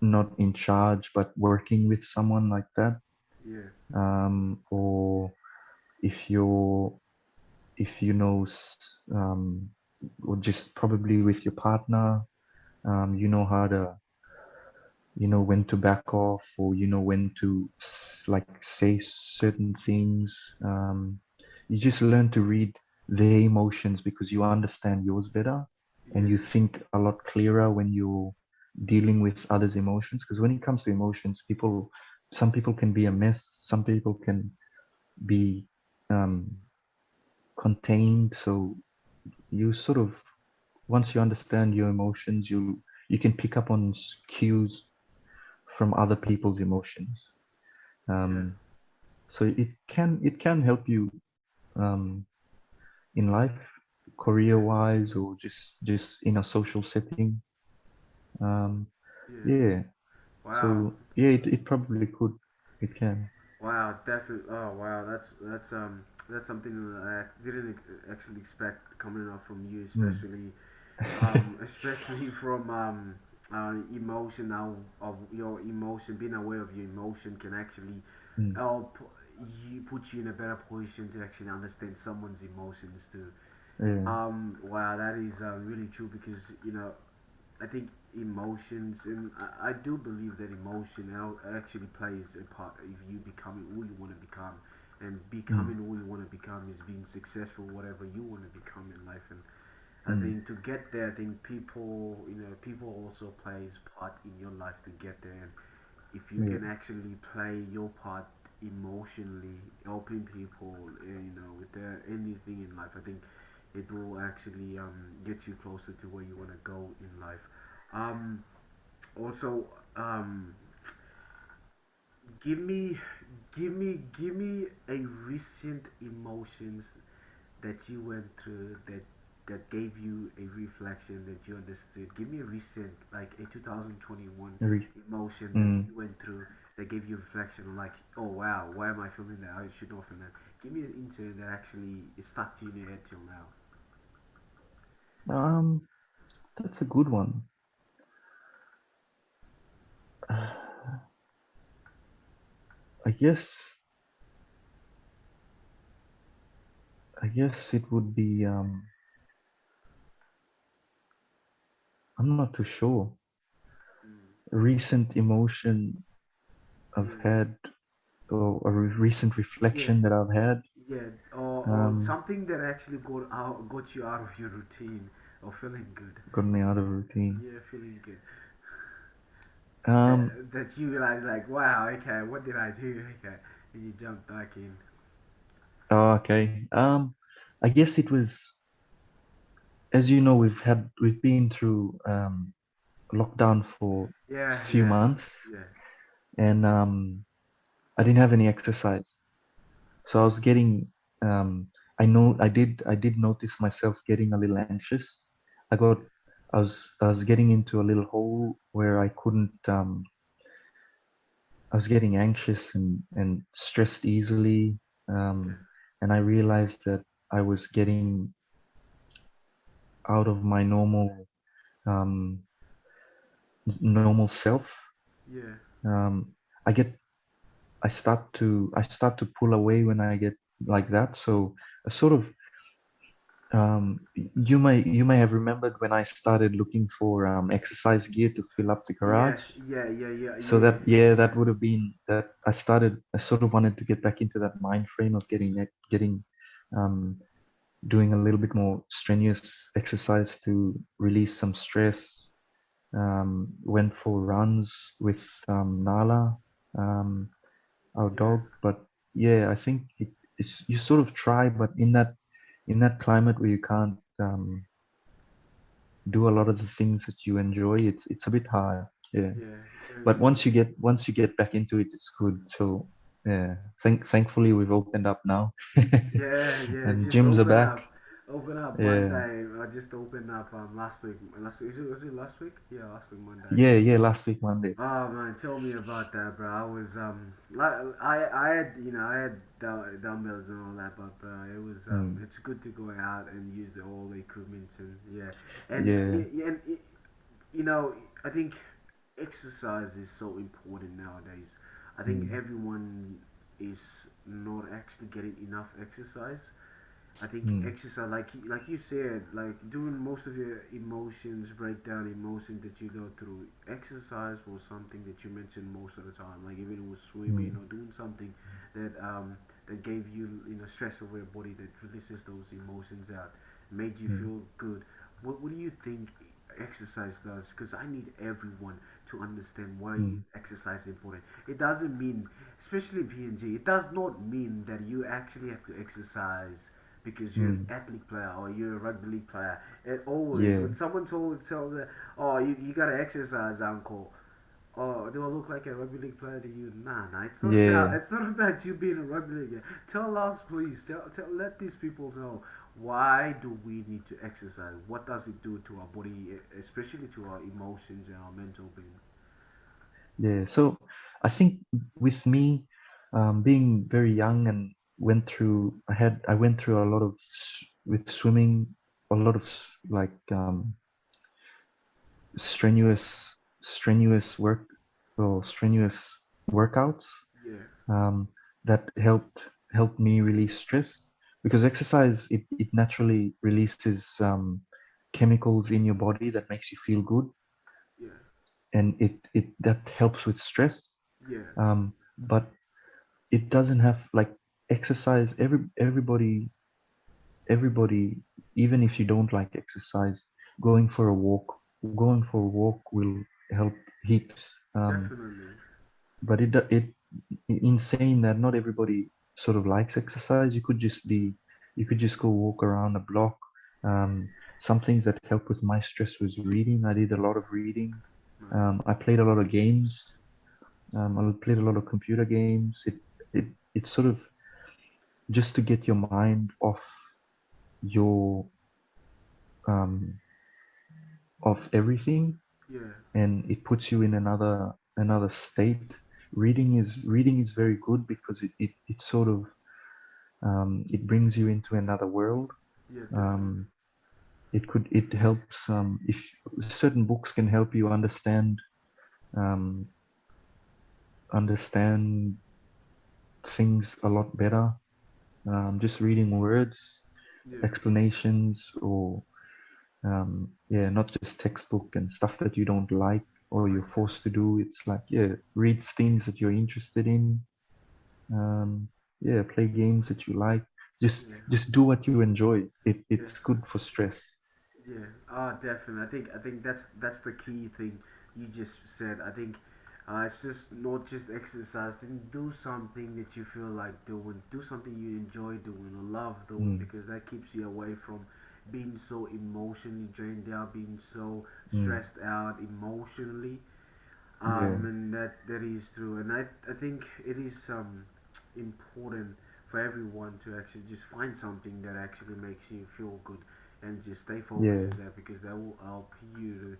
not in charge but working with someone like that. yeah, Or if you're, if you know, or just probably with your partner, you know how to, you know when to back off, or you know when to like say certain things. You just learn to read their emotions because you understand yours better, and yeah, you think a lot clearer when you're dealing with others' emotions. Because when it comes to emotions, some people can be a mess, some people can be um, contained. So you sort of, once you understand your emotions, you can pick up on cues from other people's emotions. yeah, um, so it can help you um, in life, career yeah. wise, or just in a social setting. um, Yeah. yeah. Wow. So yeah, it probably could, it can. Wow, definitely. Oh, wow. That's something that I didn't actually expect coming up from you, Mm. especially from emotion. Of your emotion, being aware of your emotion can actually Mm. help you put you in a better position to actually understand someone's emotions too. Yeah. Wow, that is really true because I think emotions, and I do believe that emotion actually plays a part if you becoming who you want to become, and Mm. becoming who you want to become is being successful, whatever you want to become in life. And I Mm. think to get there, I think people also plays part in your life to get there. And if you Yeah. can actually play your part emotionally, helping people, with their anything in life, I think it will actually get you closer to where you want to go in life. Um, also, um, give me, give me a recent emotions that you went through that gave you a reflection that you understood. Give me a recent, like a 2021 Re- emotion that mm. you went through that gave you reflection, like, oh wow, why am I feeling that? I should not feel that. Give me an incident that actually is stuck to you in your head till now. um that's a good one. I guess guess it would be. I'm not too sure. Recent emotion I've Yeah, had, or a recent yeah, reflection that I've had. yeah, or Um, something that actually got you out of your routine or feeling good. got me out of routine. Yeah, feeling good. Um, That you realize like, wow, okay, what did I do? Okay, and you jump back in. oh, okay. I guess it was, as you know, we've been through lockdown for a Yeah, few yeah, months, yeah. and I didn't have any exercise. So I was getting, I know I did notice myself getting a little anxious. I got, I was getting into a little hole where I couldn't, I was getting anxious and stressed easily. Okay. And I realized that I was getting out of my um, normal self. Yeah, Um, I get, I start to pull away when I get like that. So a sort of you may have remembered when I started looking for exercise gear to fill up the yeah, garage. yeah, yeah, yeah, So yeah, that yeah, yeah, that would have been that I sort of wanted to get back into that mind frame of getting um, doing a little bit more strenuous exercise to release some stress. Went for runs with Nala, um, our yeah, dog. But yeah, I think it's you sort of try, but in that climate where you can't do a lot of the things that you enjoy, it's a bit hard. Yeah. yeah. But Very good. once you get back into it, it's good. So yeah, thankfully we've opened up now, Yeah, yeah. and Just gyms are open back. up, open up Yeah, Monday. I just opened up last week. Last week was it last week? Yeah, last week Monday. yeah. Last week Monday. Oh man, tell me about that, bro. I was like I had I had dumbbells and all that, but Mm, it's good to go out and use all the equipment and yeah, and yeah. you know I think exercise is so important nowadays. I think Mm, everyone is not actually getting enough exercise. I think mm, exercise, like you said, like doing most of your emotions, break down emotions that you go through. Exercise was something that you mentioned most of the time. Like even with swimming mm, or doing something that that gave you stress over your body that releases those emotions out, made you mm, feel good. What do you think exercise does? Because I need everyone to understand why mm, exercise is important. It doesn't mean, especially PNG, it does not mean that you actually have to exercise because you're an mm. athlete player or you're a rugby league player. It always, Yeah, when someone tells her, oh, you gotta exercise, uncle. Oh, do I look like a rugby league player to you? Nah, nah. yeah. It's not about you being a rugby league player. Tell us, please. Let these people know why do we need to exercise? What does it do to our body, especially to our emotions and our mental being? Yeah. So I think with me, being very young and I went through a lot of with swimming, a lot of like strenuous work or strenuous workouts Yeah, um, that helped me release stress because exercise it naturally releases chemicals in your body that makes you feel good, yeah, and it that helps with stress. yeah, But it doesn't have like exercise. Everybody, even if you don't like exercise, going for a walk, going for a walk will help heaps. definitely. But in saying that, not everybody sort of likes exercise. You could just go walk around a block. Um, some things that helped with my stress was reading. I did a lot of reading. Nice. I played a lot of games. I played a lot of computer games. It sort of just to get your mind off your um, of everything, Yeah, and it puts you in another state. Reading is very good because it sort of it brings you into another world. yeah, definitely. Um, it helps if certain books can help you um, understand things a lot better. Just reading words. Yeah. explanations, or yeah, not just textbook and stuff that you don't like or you're Right. forced to do. It's like, yeah, read things that you're interested in. Yeah, play games that you like. Yeah. Just do what you enjoy. It's Yeah. good for stress. Yeah, definitely. I think that's the key thing you just said. I think it's just not just exercising. Do something that you feel like doing. Do something you enjoy doing or love doing, Mm, because that keeps you away from being so emotionally drained out, being so mm, stressed out emotionally. yeah, And that is true. And I think it is important for everyone to actually just find something that actually makes you feel good and just stay focused yeah, on that, because that will help you to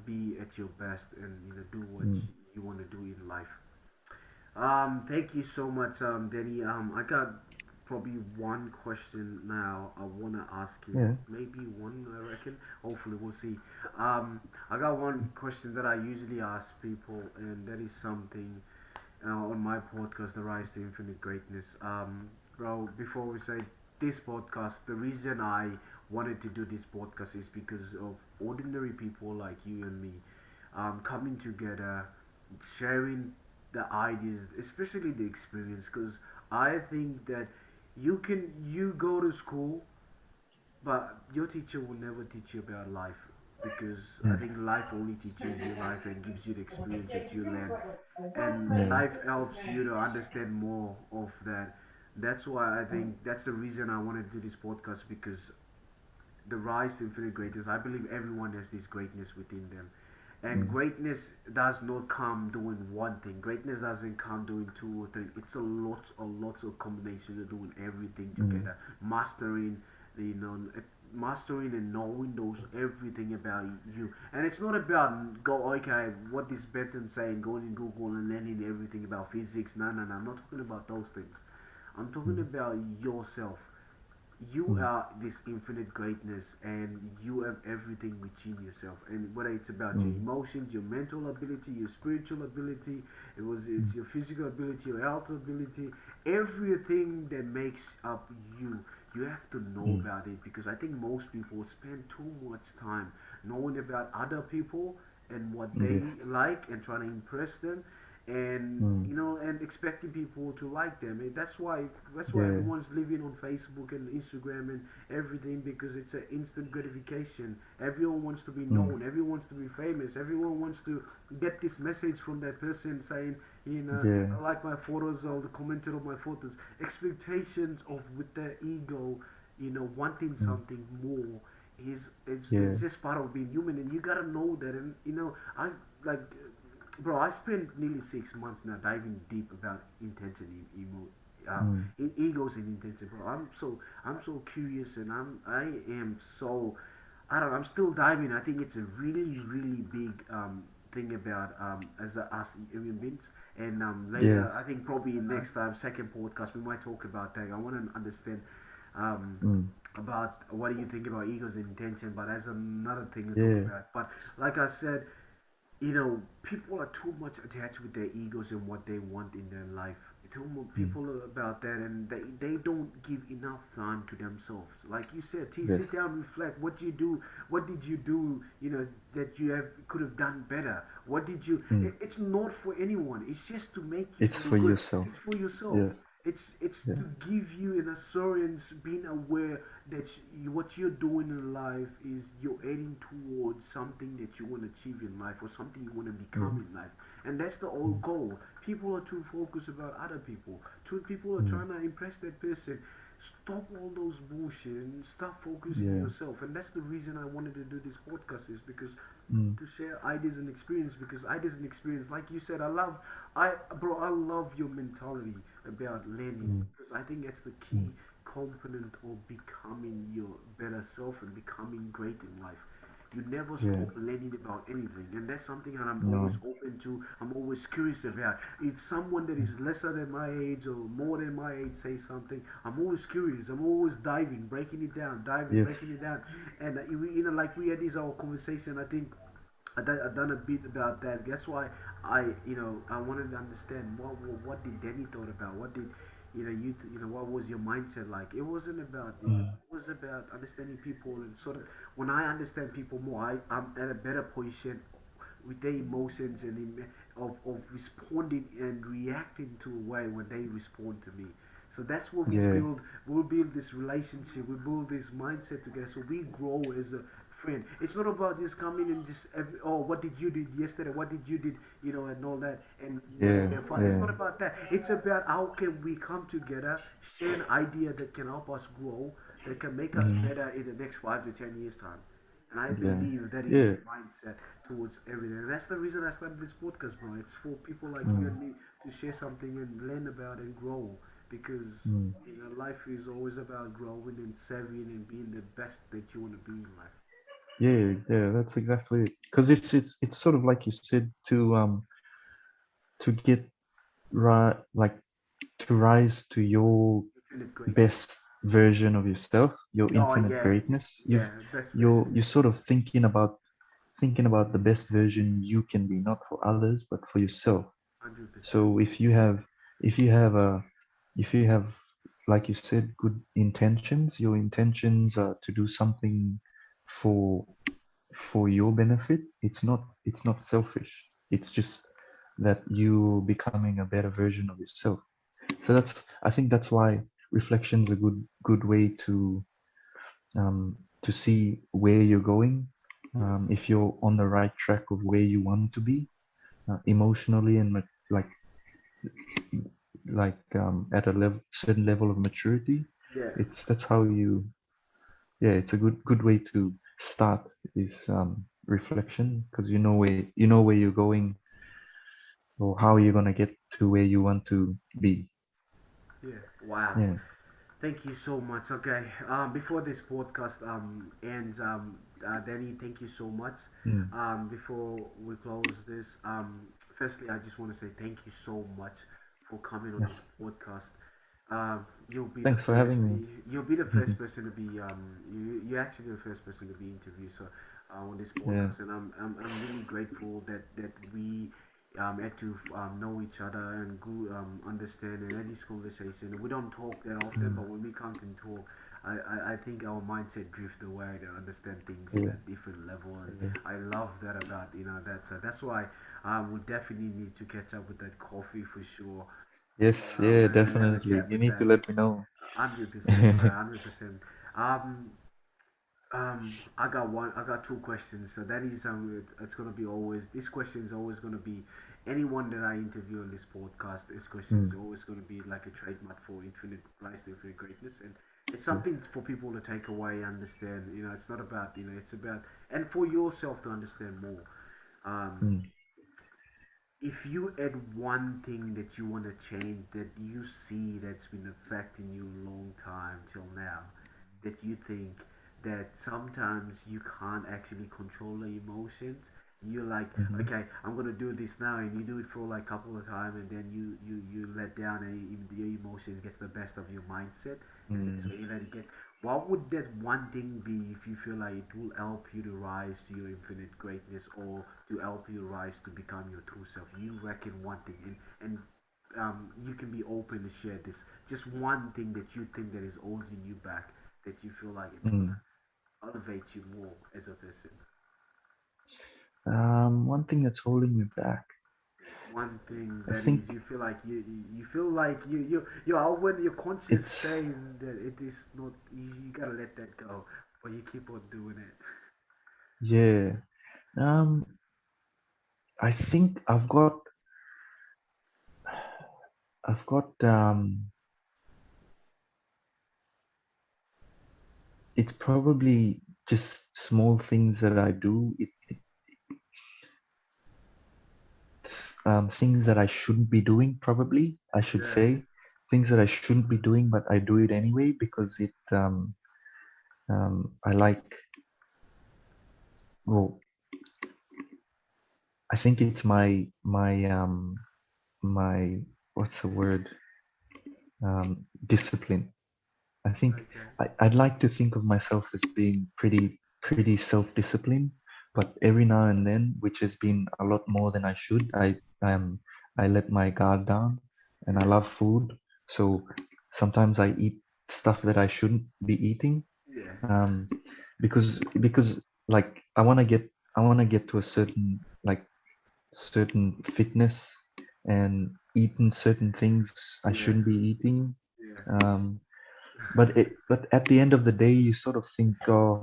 be at your best and do what mm, you want to do in life. Thank you so much, Danny. I got probably one question now I want to ask you. yeah, Maybe one, I reckon. Hopefully, we'll see. Um, I got one question that I usually ask people, and that is something on my podcast, The Rise to Infinite Greatness. Bro, before we say this podcast, the reason I wanted to do this podcast is because of ordinary people like you and me coming together, sharing the ideas, especially the experience. Because I think that you go to school, but your teacher will never teach you about life, because I mm, think life only teaches you life and gives you the experience that you learn, and yeah, life helps you to understand more of that. That's why I think that's the reason I wanted to do this podcast, because the rise to infinite greatness, I believe everyone has this greatness within them. And mm, greatness does not come doing one thing. Greatness doesn't come doing two or three. It's a lot of combination of doing everything mm, together, mastering, mastering and knowing those everything about you. And it's not about go okay, what is Benton saying, going in Google and learning everything about physics. No, no, no. I'm not talking about those things. I'm talking mm, about yourself. You mm, are this infinite greatness, and you have everything within yourself. And whether it's about your mm, emotions, your mental ability, your spiritual ability, it's mm, your physical ability, your health ability, everything that makes up you, you have to know mm, about it. Because I think most people spend too much time knowing about other people and what they yes, like and trying to impress them, and mm, and expecting people to like them. And that's why yeah, everyone's living on Facebook and Instagram and everything, because it's an instant gratification. Everyone wants to be mm, known, everyone wants to be famous, everyone wants to get this message from that person saying, yeah, I like my photos or the commented on my photos. Expectations of with their ego, wanting mm, something more, is yeah, just part of being human. And you gotta know that. And I like, bro, I spent nearly 6 months now diving deep about intention, mm, egos and intention, bro. I'm so curious, and I am so, I don't know, I'm still diving. I think it's a really really big thing about as us human beings. And later, I yes, think probably next time, second podcast, we might talk about that. I want to understand um, mm, about what do you think about egos and intention, but that's another thing to talk yeah, about. But like I said, people are too much attached with their egos and what they want in their life. Too much mm, people are about that, and they don't give enough time to themselves. Like you said, yes, sit down, reflect. What did you do? That you could have done better. What did you? mm, It's not for anyone. It's just to make you it's feel for good. yourself. It's for yourself. Yes, It's yeah, to give you an assurance, being aware that what you're doing in life is you're heading towards something that you want to achieve in life, or something you want to yeah, become in life. And that's the whole mm, goal. People are too focused about other people. Too people are mm, trying to impress that person. Stop all those bullshit and start focusing on yeah, yourself. And that's the reason I wanted to do this podcast, is because mm, to share ideas and experience. Because ideas and experience, like you said, I love your mentality about learning, mm, because I think that's the mm, key component of becoming your better self and becoming great in life. You never yeah, stop learning about anything, and that's something that I'm always no, open to. I'm always curious about. If someone that mm, is lesser than my age or more than my age says something, I'm always curious. I'm always diving, breaking it down, diving, yes, breaking it down. And like we had this our conversation. I think I done a bit about that. That's why I wanted to understand what did Danny thought about. What did what was your mindset like? It wasn't about, Mm. it was about understanding people and sort of, when I understand people more, I'm at a better position with their emotions and of responding and reacting to a way when they respond to me. So that's what Yeah. we'll build this relationship, we build this mindset together, so we grow as a friend. It's not about just coming and just oh, what did you did yesterday, what did you did, and all that, and Yeah. having fun. It's Yeah. not about that. It's about how can we come together, share an idea that can help us grow, that can make us Mm. better in the next 5 to 10 years time. And I Yeah. believe that is Yeah. the mindset towards everything. And that's the reason I started this podcast, bro. It's for people like you Mm. and me to share something and learn about and grow. Because Mm. life is always about growing and saving and being the best that you want to be in life. Yeah. Yeah. That's exactly it. Because it's sort of like you said to get right, like to rise to your Infinite greatness. best version of yourself, your Oh infinite yeah, greatness. yeah, best version. You're sort of thinking about the best version you can be, not for others, but for yourself. 100%. So if you have a if you have, like you said, good intentions, your intentions are to do something for for your benefit. It's not selfish. It's just that you becoming a better version of yourself. So I think that's why reflection's a good way to see where you're going, Yeah, if you're on the right track of where you want to be, emotionally and at a certain level of maturity. yeah, It's that's how you Yeah, it's a good way to start is reflection, because you know where you're going, or how you're gonna get to where you want to be. yeah. Wow. Yeah. Thank you so much. Okay. Before this podcast ends, Danny, thank you so much. Mm. Before we close this, firstly, I just want to say thank you so much for coming on Yeah. this podcast. You'll be the Thanks for first. having me. You'll be the first person to be. You're actually the first person to be interviewed. So, on this Yeah. podcast, and I'm really grateful that we had to know each other and understand and have this conversation. We don't talk that often, Mm. but when we come and talk, I think our mindset drift away to understand things in Yeah. a different level, and Yeah. I love that about that. So that's why we definitely need to catch up with that coffee for sure, Yes. Yeah. and have a Definitely. chat You with need to that. let me know. 100%, bro. 100%. Um, I got one. I got two questions. So that is it's gonna be always. This question is always gonna be. Anyone that I interview on this podcast, this question is Mm. always gonna be like a trademark for infinite rise to infinite greatness, and it's Yes. something for people to take away, understand. It's not about it's about and for yourself to understand more. Um, Mm. if you had one thing that you want to change that you see that's been affecting you a long time till now, that you think that sometimes you can't actually control the emotions, you're like, Mm-hmm. okay, I'm gonna do this now, and you do it for like a couple of times, and then you let down, and your emotion gets the best of your mindset, and then so Mm. you let it get. What would that one thing be if you feel like it will help you to rise to your infinite greatness, or to help you rise to become your true self? You reckon one thing, and you can be open to share this. Just one thing that you think that is holding you back, that you feel like it's Mm. gonna elevate you more as a person. One thing that's holding me back, One thing I that think is you feel like you feel like you are when your conscious it's saying that it is not, you gotta let that go, but you keep on doing it. yeah. Um, I think I've got it's probably just small things that I do. Things that I shouldn't be doing, probably, I should Yeah, say. Things that I shouldn't be doing, but I do it anyway because I like, well, I think it's my, what's the word? Discipline. I think okay. I'd like to think of myself as being pretty self-disciplined, but every now and then, which has been a lot more than I should, I let my guard down, and I Yeah, love food. So sometimes I eat stuff that I shouldn't be eating, Yeah. um, because like I want to get to a certain fitness and eating certain things I Yeah. shouldn't be eating. Yeah. Um, but at the end of the day, you sort of think, oh,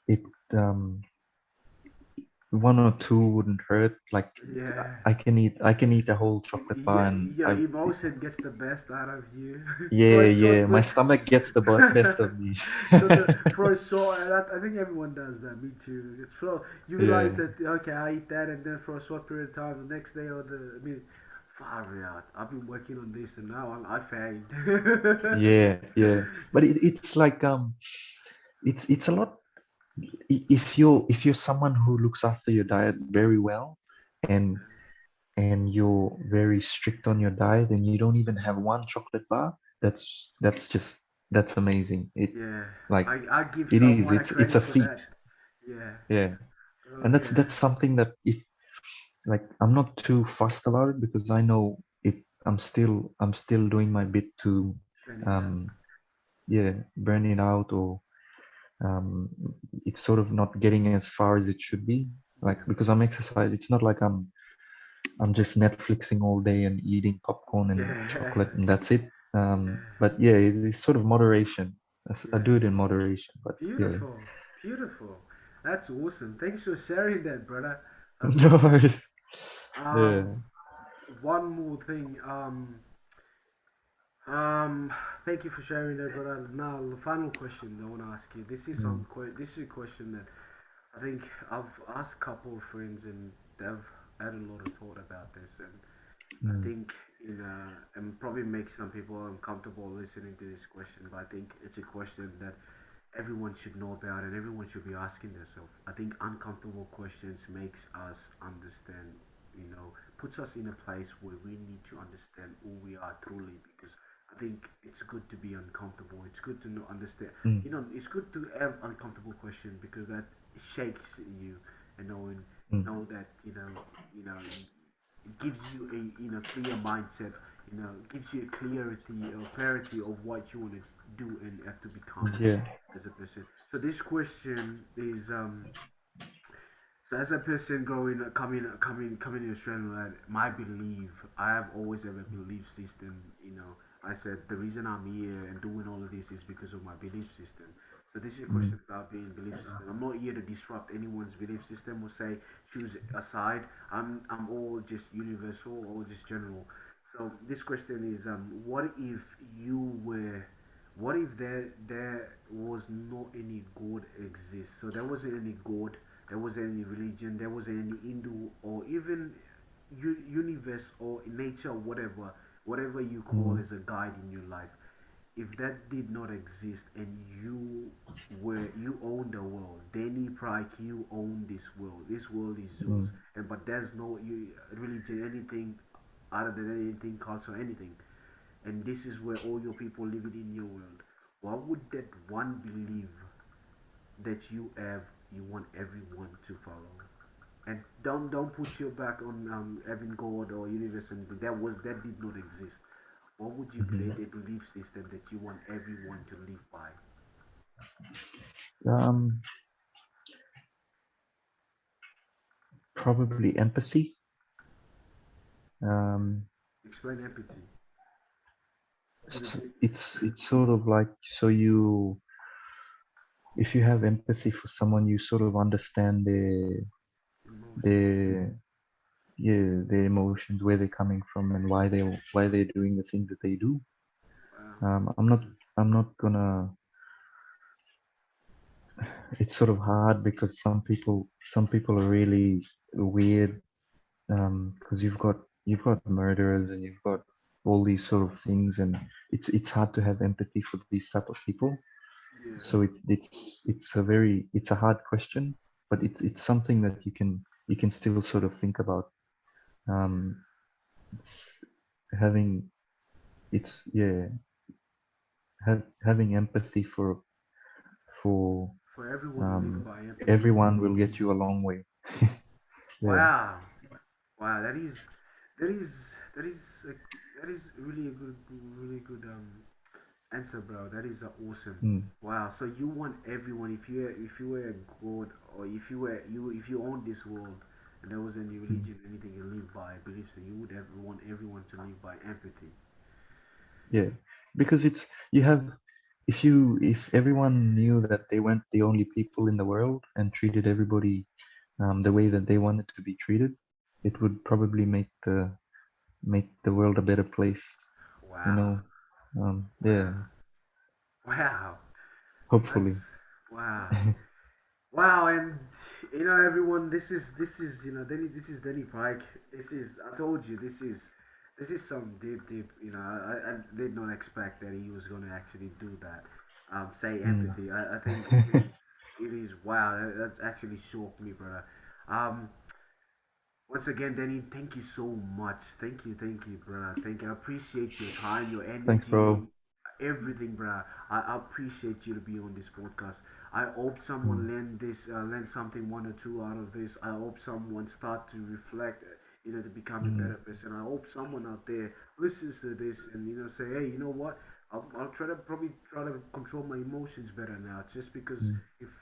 it um, one or two wouldn't hurt. Like Yeah. I can eat a whole chocolate bar, Yeah, and your I emotion gets the best out of you for yeah, a short yeah, my period. stomach gets the best of me. So the for a short, and I think everyone does that. Me too. It's for you realize Yeah, that okay, I eat that, and then for a short period of time, the next day or the I mean, far out. I've been working on this, and now I failed. yeah, yeah. But it's like it's a lot. If you're someone who looks after your diet very well, and you're very strict on your diet, and you don't even have one chocolate bar, that's amazing. It Yeah, like I give it is. someone a It's credit a for feat. that. Yeah. Yeah, and that's Okay. that's something that if like I'm not too fussed about it because I know it. I'm still doing my bit to Burn it out. um yeah burn it out, or um it's sort of not getting as far as it should be, like Yeah. because I'm exercise. It's not like I'm just Netflixing all day and eating popcorn and Yeah. chocolate and that's it. Yeah. But yeah, it's sort of moderation. I Yeah. do it in moderation, but yeah. Beautiful. Beautiful. That's awesome. Thanks for sharing that, brother. I No appreciate it. worries. Yeah. Um, one more thing. Um, Thank you for sharing that, brother. Now, the final question I want to ask you. Mm, This is a question that I think I've asked a couple of friends and they've had a lot of thought about this, and I mm, think and probably make some people uncomfortable listening to this question, but I think it's a question that everyone should know about and everyone should be asking themselves. I think uncomfortable questions makes us understand, puts us in a place where we need to understand who we are truly, because I think it's good to be uncomfortable. It's good to know understand. mm, It's good to have uncomfortable question because that shakes you and mm. know that it gives you a clear mindset. Gives you a clarity of what you want to do and have to become Yeah. as a person. So this question is so as a person growing coming to Australia, my belief, I have always have a belief system. I said the reason I'm here and doing all of this is because of my belief system. So this is a Mm, question about being belief system. I'm not here to disrupt anyone's belief system or say choose a side. I'm all just universal or just general. So this question is what if you were what if there was not any God exist? So there wasn't any God, there wasn't any religion, there wasn't any Hindu or even universe or nature, whatever you call mm, as a guide in your life. If that did not exist and you own the world, Danny Pryke, you own this world. This world is mm, yours, and but there's no religion, anything other than anything, culture, anything, and this is where all your people living in your world. What would that one believe that you have you want everyone to follow? And don't put your back on having God or universe, and that did not exist. What would you mhm. create a belief system that you want everyone to live by? Um, Probably empathy. Um, Explain empathy. What is it? it's sort of like, so if you have empathy for someone, you sort of understand Emotion. their yeah their emotions, where they're coming from, and why they're doing the things that they do. Wow. I'm not gonna. It's sort of hard because some people are really weird, because you've got murderers and you've got all these sort of things, and it's hard to have empathy for these type of people. Yeah. So it's a hard question, but it's something that you can still sort of think about. Um, it's having it's yeah having empathy for For everyone to live um, by empathy. everyone will get you a long way. Yeah. Wow. Wow. That is. that is really a good, really good answer, bro. That is awesome. Mm, Wow. So you want everyone, if you were a god, or if you owned this world, and there was any mm. religion, anything you live by, beliefs, then you would want everyone to live by empathy. Yeah, because it's you have if everyone knew that they weren't the only people in the world and treated everybody the way that they wanted to be treated, it would probably make the world a better place. You Wow. know, Wow. yeah, Wow. hopefully. That's wow. Wow, and everyone, this is Danny. This is Danny Pryke. This is I told you this is some deep. I did not expect that he was going to actually do that. Say Mm. empathy. I think it is wow. That's actually shocked me, brother. Um, Once again, Danny, thank you so much. Thank you, brother. Thank you. I appreciate your time, your Thanks, bro. energy, everything, brother. I appreciate you to be on this podcast. I hope someone Mm. learn something, one or two out of this. I hope someone start to reflect, to become a Mm. better person. I hope someone out there listens to this and say, hey, you know what? I'll try to control my emotions better now. Just because Mm. if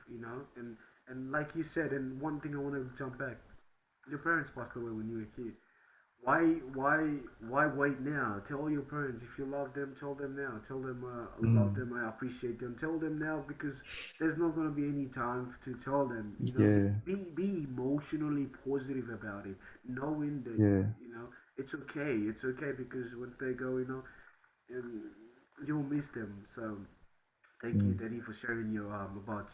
and like you said, and one thing I want to jump back, your parents passed away when you were a kid. Why wait now? Tell your parents if you love them. Tell them now. Tell them I love Mm. them. I appreciate them. Tell them now because there's not gonna be any time to tell them. Yeah, Be emotionally positive about it, knowing that yeah. it's okay. It's okay because once they go, and you'll miss them. So thank you, Mm. Danny, for sharing your about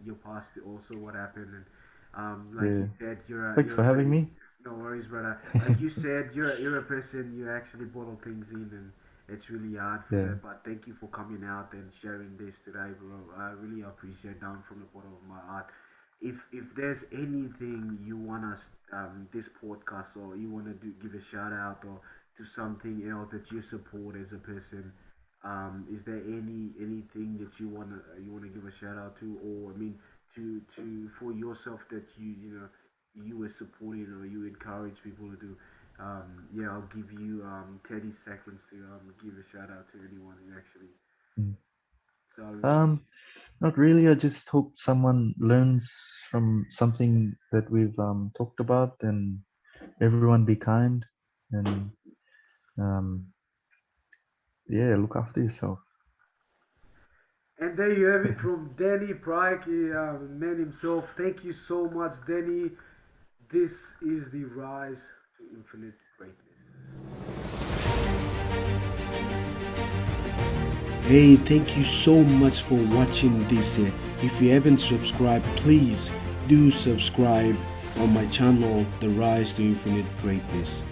your past, also what happened, and like you Yeah. said, Thanks for having me. no worries, brother. Like you said, you're a person, you actually bottle things in, and it's really hard for Yeah. that. But thank you for coming out and sharing this today, bro. I really appreciate down from the bottom of my heart. If there's anything you want us this podcast, or you want to give a shout out, or to something else that you support as a person, is there anything that you wanna give a shout out to, or I mean, to for yourself that you were supporting, or you encourage people to do? Yeah, I'll give you 30 seconds to give a shout out to anyone who actually. Mm. So I really Um, appreciate. Not really. I just hope someone learns from something that we've talked about, and everyone be kind and um, yeah, look after yourself. And there you have it from Danny Pryke, man himself. Thank you so much, Danny. This is the rise to infinite greatness. Hey, thank you so much for watching this. If you haven't subscribed, please do subscribe on my channel, The Rise to Infinite Greatness.